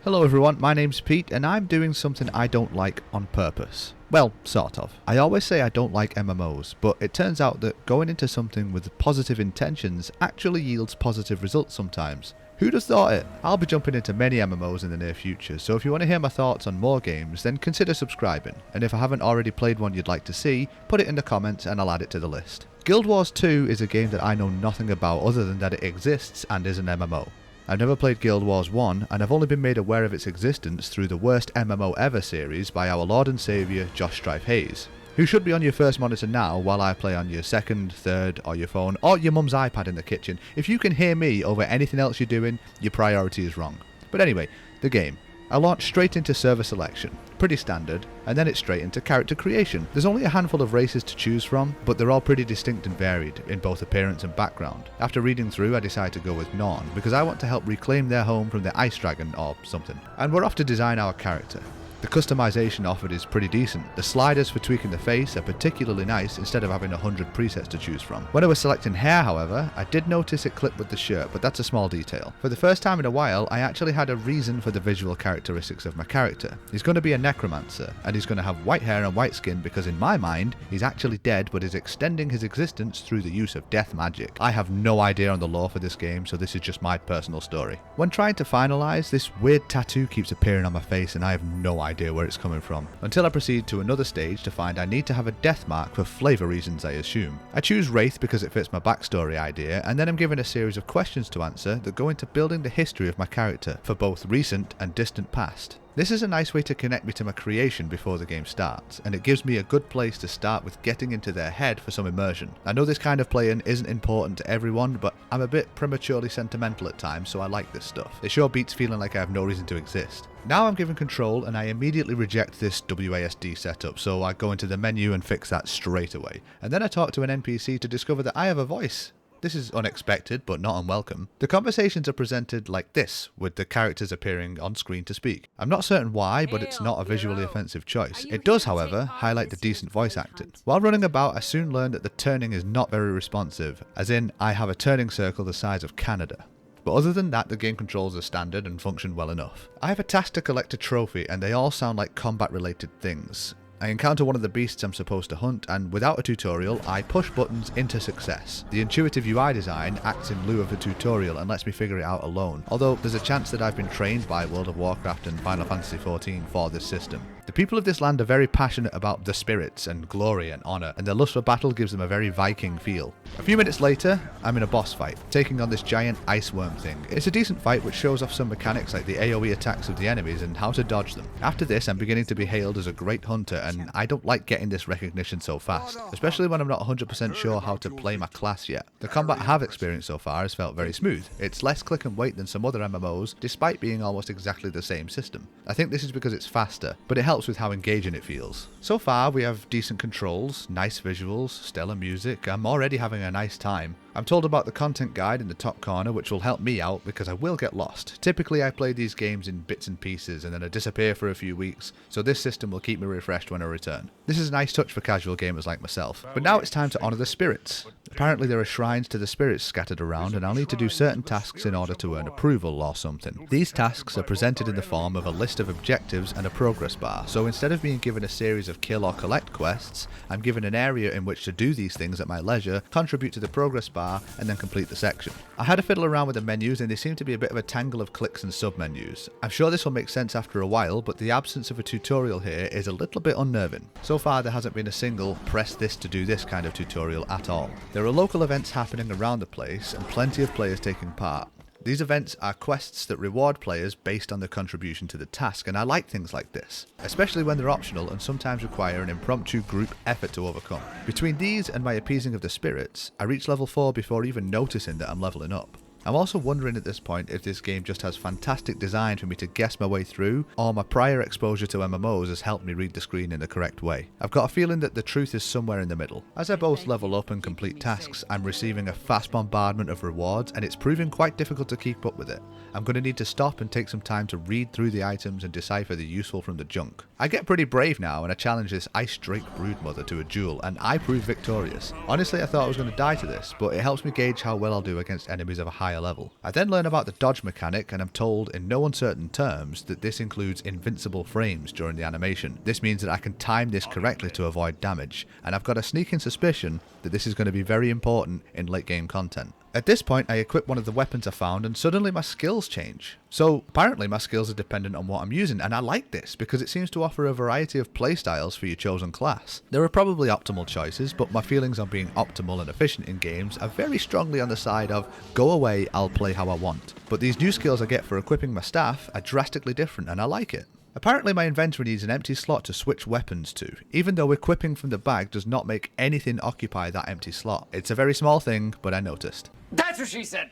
Hello everyone, my name's Pete and I'm doing something I don't like on purpose. Well, sort of. I always say I don't like MMOs, but it turns out that going into something with positive intentions actually yields positive results sometimes. Who'd have thought it? I'll be jumping into many MMOs in the near future, so if you want to hear my thoughts on more games, then consider subscribing, and if I haven't already played one you'd like to see, put it in the comments and I'll add it to the list. Guild Wars 2 is a game that I know nothing about other than that it exists and is an MMO. I've never played Guild Wars 1, and I've only been made aware of its existence through the Worst MMO Ever series by our Lord and Saviour Josh Strife Hayes, who should be on your first monitor now while I play on your second, third, or your phone, or your mum's iPad in the kitchen. If you can hear me over anything else you're doing, your priority is wrong. But anyway, the game. I launched straight into server selection, pretty standard, and then it's straight into character creation. There's only a handful of races to choose from, but they're all pretty distinct and varied in both appearance and background. After reading through, I decided to go with Norn, because I want to help reclaim their home from the Ice Dragon or something. And we're off to design our character. The customization offered is pretty decent. The sliders for tweaking the face are particularly nice instead of having 100 presets to choose from. When I was selecting hair, however, I did notice it clipped with the shirt, but that's a small detail. For the first time in a while, I actually had a reason for the visual characteristics of my character. He's going to be a necromancer, and he's going to have white hair and white skin because in my mind, he's actually dead but is extending his existence through the use of death magic. I have no idea on the lore for this game, so this is just my personal story. When trying to finalize, this weird tattoo keeps appearing on my face and I have no idea where it's coming from, until I proceed to another stage to find I need to have a death mark for flavour reasons, I assume. I choose Wraith because it fits my backstory idea, and then I'm given a series of questions to answer that go into building the history of my character for both recent and distant past. This is a nice way to connect me to my creation before the game starts, and it gives me a good place to start with getting into their head for some immersion. I know this kind of playing isn't important to everyone, but I'm a bit prematurely sentimental at times, so I like this stuff. It sure beats feeling like I have no reason to exist. Now I'm given control and I immediately reject this WASD setup, so I go into the menu and fix that straight away. And then I talk to an NPC to discover that I have a voice. This is unexpected, but not unwelcome. The conversations are presented like this, with the characters appearing on screen to speak. I'm not certain why, but it's not a visually offensive choice. It does, however, highlight the decent voice acting. While running about, I soon learned that the turning is not very responsive, as in, I have a turning circle the size of Canada. But other than that, the game controls are standard and function well enough. I have a task to collect a trophy, and they all sound like combat-related things. I encounter one of the beasts I'm supposed to hunt, and without a tutorial, I push buttons into success. The intuitive UI design acts in lieu of a tutorial and lets me figure it out alone, although there's a chance that I've been trained by World of Warcraft and Final Fantasy XIV for this system. The people of this land are very passionate about the spirits and glory and honour, and their lust for battle gives them a very Viking feel. A few minutes later, I'm in a boss fight, taking on this giant ice worm thing. It's a decent fight which shows off some mechanics like the AoE attacks of the enemies and how to dodge them. After this, I'm beginning to be hailed as a great hunter, and I don't like getting this recognition so fast, especially when I'm not 100% sure how to play my class yet. The combat I have experienced so far has felt very smooth. It's less click and wait than some other MMOs, despite being almost exactly the same system. I think this is because it's faster, but it helps with how engaging it feels. So far, we have decent controls, nice visuals, stellar music. I'm already having a nice time. I'm told about the content guide in the top corner, which will help me out because I will get lost. Typically I play these games in bits and pieces and then I disappear for a few weeks, so this system will keep me refreshed when I return. This is a nice touch for casual gamers like myself. But now it's time to honour the spirits. Apparently there are shrines to the spirits scattered around and I'll need to do certain tasks in order to earn approval or something. These tasks are presented in the form of a list of objectives and a progress bar, so instead of being given a series of kill or collect quests, I'm given an area in which to do these things at my leisure, contribute to the progress bar, and then complete the section. I had a fiddle around with the menus and they seem to be a bit of a tangle of clicks and sub-menus. I'm sure this will make sense after a while, but the absence of a tutorial here is a little bit unnerving. So far there hasn't been a single press this to do this kind of tutorial at all. There are local events happening around the place and plenty of players taking part. These events are quests that reward players based on their contribution to the task, and I like things like this, especially when they're optional and sometimes require an impromptu group effort to overcome. Between these and my appeasing of the spirits, I reach level 4 before even noticing that I'm leveling up. I'm also wondering at this point if this game just has fantastic design for me to guess my way through, or my prior exposure to MMOs has helped me read the screen in the correct way. I've got a feeling that the truth is somewhere in the middle. As I both level up and complete tasks, I'm receiving a fast bombardment of rewards and it's proving quite difficult to keep up with it. I'm going to need to stop and take some time to read through the items and decipher the useful from the junk. I get pretty brave now and I challenge this Ice Drake Broodmother to a duel and I prove victorious. Honestly, I thought I was going to die to this, but it helps me gauge how well I'll do against enemies of a higher higher level. I then learn about the dodge mechanic and I'm told in no uncertain terms that this includes invincible frames during the animation. This means that I can time this correctly to avoid damage, and I've got a sneaking suspicion that this is going to be very important in late game content. At this point, I equip one of the weapons I found and suddenly my skills change. So apparently my skills are dependent on what I'm using, and I like this because it seems to offer a variety of playstyles for your chosen class. There are probably optimal choices, but my feelings on being optimal and efficient in games are very strongly on the side of go away, I'll play how I want. But these new skills I get for equipping my staff are drastically different and I like it. Apparently my inventory needs an empty slot to switch weapons to, even though equipping from the bag does not make anything occupy that empty slot. It's a very small thing, but I noticed. That's what she said.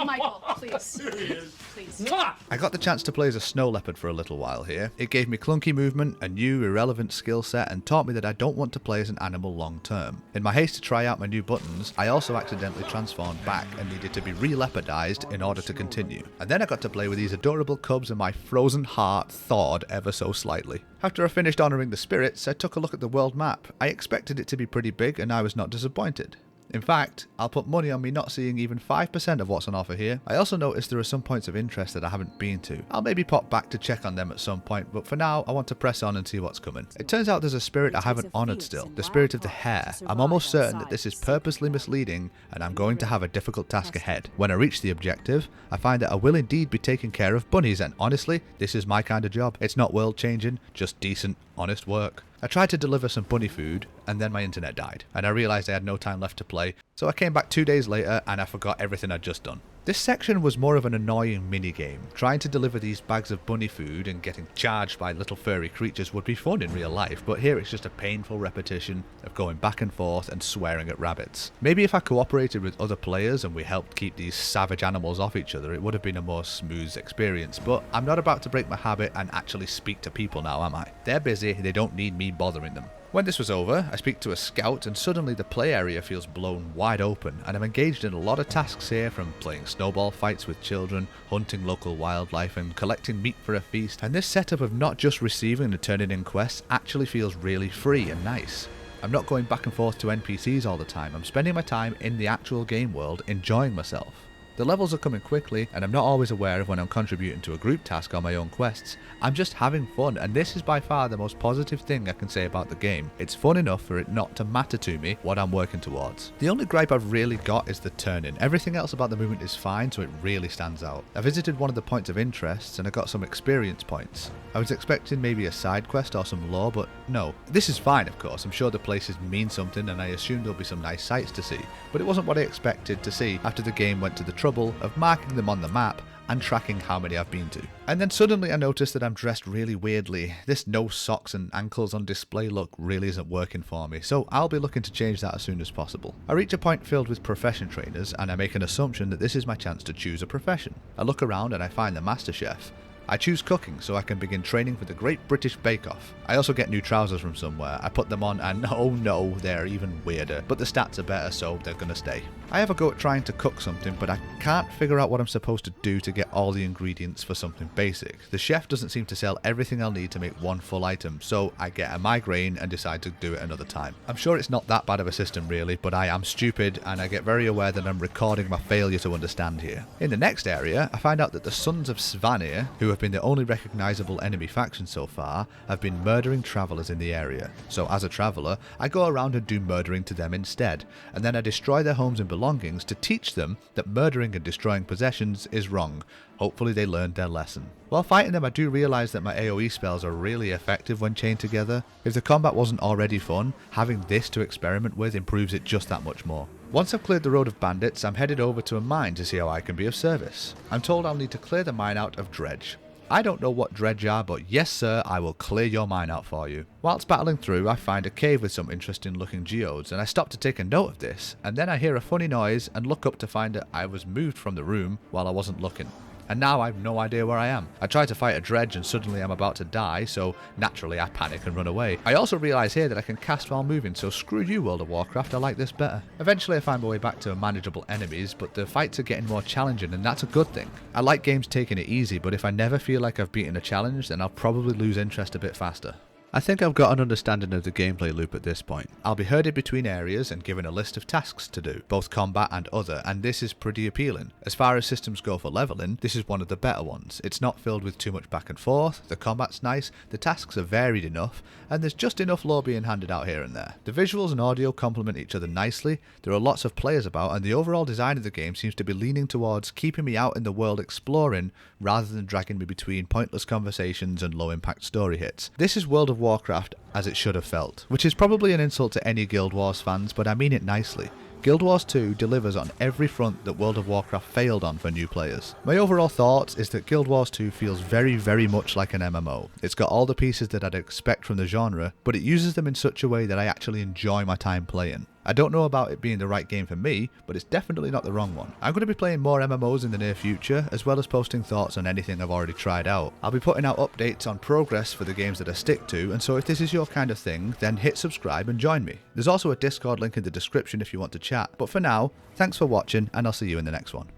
Michael, please. Please. I got the chance to play as a snow leopard for a little while here. It gave me clunky movement, a new irrelevant skill set, and taught me that I don't want to play as an animal long term. In my haste to try out my new buttons, I also accidentally transformed back and needed to be re-leopardized in order to continue. And then I got to play with these adorable cubs and my frozen heart thawed ever so slightly. After I finished honouring the spirits, I took a look at the world map. I expected it to be pretty big and I was not disappointed. In fact, I'll put money on me not seeing even 5% of what's on offer here. I also noticed there are some points of interest that I haven't been to. I'll maybe pop back to check on them at some point, but for now I want to press on and see what's coming. It turns out there's a spirit I haven't honoured still, the spirit of the hare. I'm almost certain that this is purposely misleading and I'm going to have a difficult task ahead. When I reach the objective, I find that I will indeed be taking care of bunnies, and honestly, this is my kind of job. It's not world changing, just decent, honest work. I tried to deliver some bunny food and then my internet died and I realised I had no time left to play, so I came back 2 days later and I forgot everything I'd just done. This section was more of an annoying minigame. Trying to deliver these bags of bunny food and getting charged by little furry creatures would be fun in real life, but here it's just a painful repetition of going back and forth and swearing at rabbits. Maybe if I cooperated with other players and we helped keep these savage animals off each other, it would have been a more smooth experience, but I'm not about to break my habit and actually speak to people now, am I? They're busy, they don't need me bothering them. When this was over, I speak to a scout and suddenly the play area feels blown wide open and I'm engaged in a lot of tasks here, from playing snowball fights with children, hunting local wildlife and collecting meat for a feast, and this setup of not just receiving and turning in quests actually feels really free and nice. I'm not going back and forth to NPCs all the time, I'm spending my time in the actual game world enjoying myself. The levels are coming quickly and I'm not always aware of when I'm contributing to a group task or my own quests. I'm just having fun, and this is by far the most positive thing I can say about the game. It's fun enough for it not to matter to me what I'm working towards. The only gripe I've really got is the turning. Everything else about the movement is fine, so it really stands out. I visited one of the points of interest and I got some experience points. I was expecting maybe a side quest or some lore, but no. This is fine, of course. I'm sure the places mean something and I assume there'll be some nice sights to see, but it wasn't what I expected to see after the game went to the trouble of marking them on the map and tracking how many I've been to. And then suddenly I noticed that I'm dressed really weirdly. This no socks and ankles on display look really isn't working for me, so I'll be looking to change that as soon as possible. I reach a point filled with profession trainers and I make an assumption that this is my chance to choose a profession. I look around and I find the Master Chef. I choose cooking so I can begin training for the Great British Bake Off. I also get new trousers from somewhere. I put them on and oh no, they're even weirder, but the stats are better, so they're gonna stay. I have a go at trying to cook something, but I can't figure out what I'm supposed to do to get all the ingredients for something basic. The chef doesn't seem to sell everything I'll need to make one full item, so I get a migraine and decide to do it another time. I'm sure it's not that bad of a system really, but I am stupid and I get very aware that I'm recording my failure to understand here. In the next area, I find out that the Sons of Svanir, who have been the only recognisable enemy faction so far, have been murdering travellers in the area. So as a traveller, I go around and do murdering to them instead, and then I destroy their homes and belongings to teach them that murdering and destroying possessions is wrong. Hopefully they learned their lesson. While fighting them, I do realise that my AoE spells are really effective when chained together. If the combat wasn't already fun, having this to experiment with improves it just that much more. Once I've cleared the road of bandits, I'm headed over to a mine to see how I can be of service. I'm told I'll need to clear the mine out of dredge. I don't know what dredge are, but yes sir, I will clear your mine out for you. Whilst battling through, I find a cave with some interesting looking geodes, and I stop to take a note of this, and then I hear a funny noise and look up to find that I was moved from the room while I wasn't looking. And now I have no idea where I am. I try to fight a dredge and suddenly I'm about to die, so naturally I panic and run away. I also realise here that I can cast while moving, so screw you World of Warcraft, I like this better. Eventually I find my way back to manageable enemies, but the fights are getting more challenging and that's a good thing. I like games taking it easy, but if I never feel like I've beaten a challenge, then I'll probably lose interest a bit faster. I think I've got an understanding of the gameplay loop at this point. I'll be herded between areas and given a list of tasks to do, both combat and other, and this is pretty appealing. As far as systems go for leveling, this is one of the better ones. It's not filled with too much back and forth, the combat's nice, the tasks are varied enough, and there's just enough lore being handed out here and there. The visuals and audio complement each other nicely, there are lots of players about, and the overall design of the game seems to be leaning towards keeping me out in the world exploring rather than dragging me between pointless conversations and low impact story hits. This is World of Warcraft as it should have felt, which is probably an insult to any Guild Wars fans, but I mean it nicely. Guild Wars 2 delivers on every front that World of Warcraft failed on for new players. My overall thoughts is that Guild Wars 2 feels very much like an MMO. It's got all the pieces that I'd expect from the genre, but it uses them in such a way that I actually enjoy my time playing. I don't know about it being the right game for me, but it's definitely not the wrong one. I'm going to be playing more MMOs in the near future, as well as posting thoughts on anything I've already tried out. I'll be putting out updates on progress for the games that I stick to, and so if this is your kind of thing, then hit subscribe and join me. There's also a Discord link in the description if you want to chat, but for now, thanks for watching, and I'll see you in the next one.